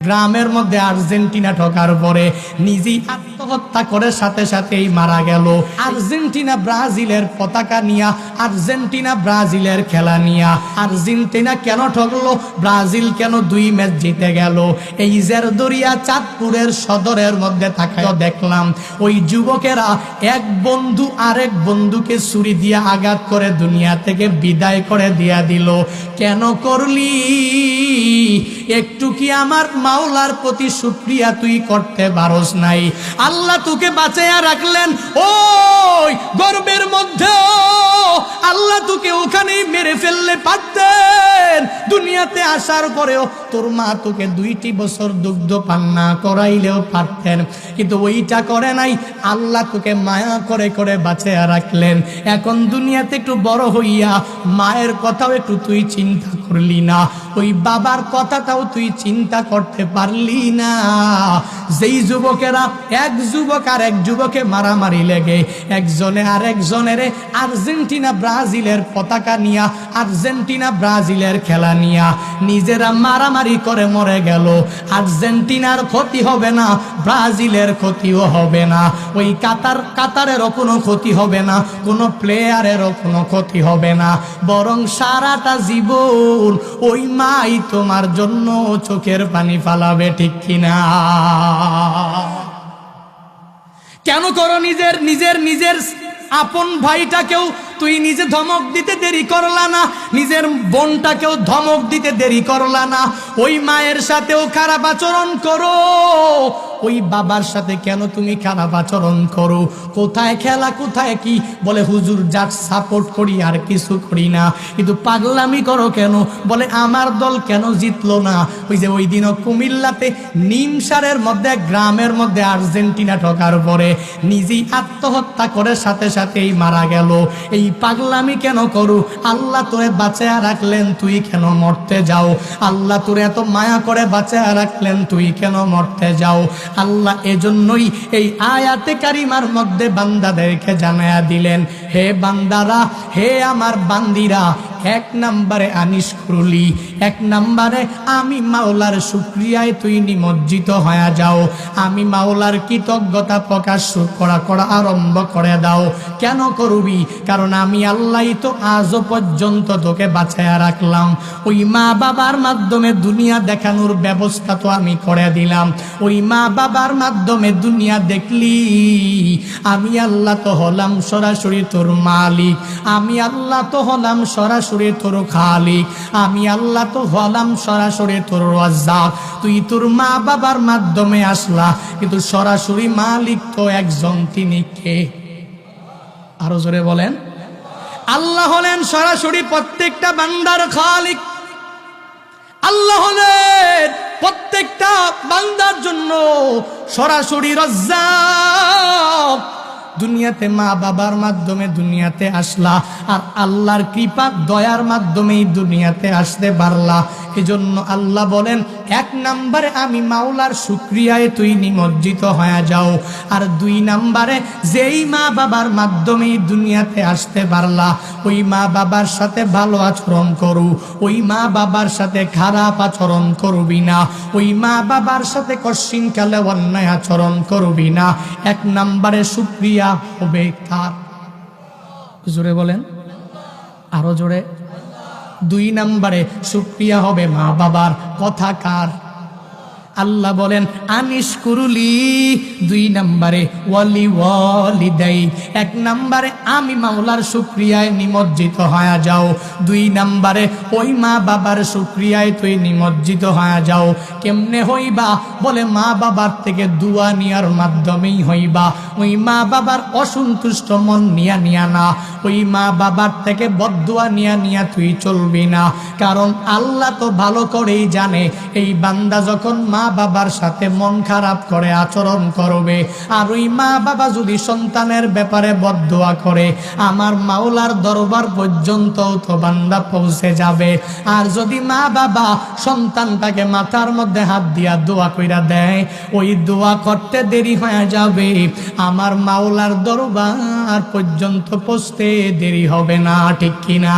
গ্রামের মধ্যে আর্জেন্টিনা ঢোকার পরে নিজেই আত্মহত্যা করে সাথে সাথেই মারা গেল। আর্জেন্টিনা ব্রাজিলের পতাকা নিয়া, আর্জেন্টিনা ব্রাজিলের খেলা নিয়া। আর্জেন্টিনা কেন ঠকলো, ব্রাজিল কেন 2 ম্যাচ জিতে গেল? এই জেরদরিয়া চাঁদপুরের সদরের মধ্যে থাকায় দেখলাম ওই যুবকেরা এক বন্ধু আরেক বন্ধুকে ছুরি দিয়ে আঘাত করে দুনিয়া থেকে বিদায় করে দিয়া দিল। কেন করলি? একটু কি আমার মাওলার প্রতি শুকরিয়া তুই করতে পারস নাই? আল্লাহ তোকে বাঁচাইয়া রাখলেন ওই গর্বের মধ্যে, আল্লাহ তোকে ওখানেই মেরে ফেললে পারতেন। দুনিয়াতে আসার পরেও তোর মা তোকে 2টি বছর দুগ্ধ পান না করাইলেও পারতেন, কিন্তু ওইটা করে নাই। আল্লাহ তোকে মায়া করে করে বাঁচাইয়া রাখলেন। এখন দুনিয়াতে একটু বড় হইয়া মায়ের কথাও একটু তুই চিন্তা করলি না, ওই বাবার কথাটাও তুই চিন্তা করতে পারলি না। যেই যুবকেরা এক যুবক আর এক যুবকে মারামারি লেগে একজনে আরেকজনের আর্জেন্টিনা ব্রাজিলের পতাকা নিয়া, আর্জেন্টিনা ব্রাজিলের খেলা নিয়া নিজেরা মারামারি করে মরে গেল। আর্জেন্টিনার ক্ষতি হবে না, ব্রাজিলের ক্ষতিও হবে না, ওই কাতারেরও কোনো ক্ষতি হবে না, কোনো প্লেয়ারেরও কোনো ক্ষতি হবে না, বরং সারাটা জীবন ওই মাই তোমার জন্য চোখের পানি ফালাবে, ঠিক কিনা? কেন করো নিজের নিজের নিজের আপন ভাইটাকেও তুই নিজে ধমক দিতে দেরি করলা না, নিজের বোনটাকেও ধমক দিতে দেরি করলা না। ওই মায়ের সাথেও খারাপ আচরণ করো, ওই বাবার সাথে কেন তুমি খারাপ আচরণ করো? কোথায় খেলা, কোথায় কি? বলে হুজুর যার সাপোর্ট করি আর কিছু করি না, কিন্তু পাগলামি করো কেন? বলে আমার দল কেন জিতলো না? ওই যে ওই দিনও কুমিল্লাতে নিমসারের মধ্যে গ্রামের মধ্যে আর্জেন্টিনা ঢোকার পরে নিজেই আত্মহত্যা করে সাথে সাথেই মারা গেল। এই পাগলামি কেন করো? আল্লাহ তোরে বাঁচায়া রাখলেন, তুই কেন মরতে যাও? আল্লাহ তোরে এত মায়া করে বাঁচায়া রাখলেন, তুই কেন মরতে যাও? আল্লাহ এজন্যই এই আয়াতে কারিমার মধ্যে বান্দাদেরকে জানায়া দিলেন, হে বান্দারা, হে আমার বান্দিরা, 1 নম্বরে আনিস করলি, 1 নম্বরে আমি মাওলার শুকরিয়ায় তুই নিমজ্জিত হয়ে যাও, আমি মাওলার কৃতজ্ঞতা প্রকাশ করা আরম্ভ করে দাও। কেন করবি? কারণ আমি আল্লাহই তো আজও পর্যন্ত তোকে বাঁচায়া রাখলাম। ওই মা বাবার মাধ্যমে দুনিয়া দেখানোর ব্যবস্থা তো আমি করে দিলাম। ওই মা বাবার মাধ্যমে দুনিয়া দেখলি, আমি আল্লাহ তো হলাম সরাসরি তোর মালিক, আমি আল্লাহ তো হলাম সরাসরি তোর খালিক, আমি আল্লাহ তো হলাম সরাসরি তোর রাজ্জাক। তুই তোর মা বাবার মাধ্যমে আসলা, কিন্তু সরাসরি মালিক তো একজন, তিনি কে? আরো জোরে বলেন। আল্লাহ হলেন সরাসরি প্রত্যেকটা বান্দার খালিক। আল্লাহ হলেন প্রত্যেকটা বান্দার জন্য সরাসরি রাজ্জাক। দুনিয়াতে মা বাবার মাধ্যমে দুনিয়াতে আসলা, আর আল্লাহর কৃপা দয়ার মাধ্যমেই দুনিয়াতে আসতে পারলা। এজন্য আল্লাহ বলেন, 1 নম্বরে আমি মাওলার শুকরিয়ায় তুই নিমজ্জিত হয়ে যাও, আর 2 নম্বরে যেই মা বাবার মাধ্যমেই দুনিয়াতে আসতে পারলা, ওই মা বাবার সাথে ভালো আচরণ করু, ওই মা বাবার সাথে খারাপ আচরণ করবি না, ওই মা বাবার সাথে কশিনকালে অন্যায় আচরণ করবি না। 1 নম্বরে শুকরিয়া হবে কার? জোরে বলেন, আরো জোরে। 2 নম্বরে শুকরিয়া হবে মা বাবার। কথা কার? আল্লাহ বলেন আনিস কুরুলি। 2 নম্বরে ওয়ালি ওয়ালিদাই। 1 নম্বরে আমি মাওলার শুকরিয়ায় নিমজ্জিত হয়ে যাও, 2 নম্বরে ওই মা বাবার শুকরিয়ায় তুই নিমজ্জিত হয়ে যাও। কেমনে হইবা? বলে মা বাবার থেকে দোয়া নেওয়ার মাধ্যমেই হইবা। ওই মা বাবার অসন্তুষ্ট মন নিয়া না, ওই মা বাবার থেকে বদদোয়া নিয়া তুই চলবি না। কারণ আল্লাহ তো ভালো করেই জানে এই বান্দা যখন মা বাবার সাথে মন খারাপ করে আচরণ করবে, আর ওই মা বাবা যদি সন্তানের ব্যাপারে বদদোয়া করে, আমার মাওলার দরবার পর্যন্ত তো বান্দা পৌঁছে যাবে। আর যদি মা বাবা সন্তানটাকে মাথার মধ্যে হাত দিয়া দোয়া কইরা দেয়, ওই দোয়া করতে দেরি হয়ে যাবে, আমার মাওলার দরবার পর্যন্ত পৌঁছতে দেরি হবে না, ঠিক কিনা?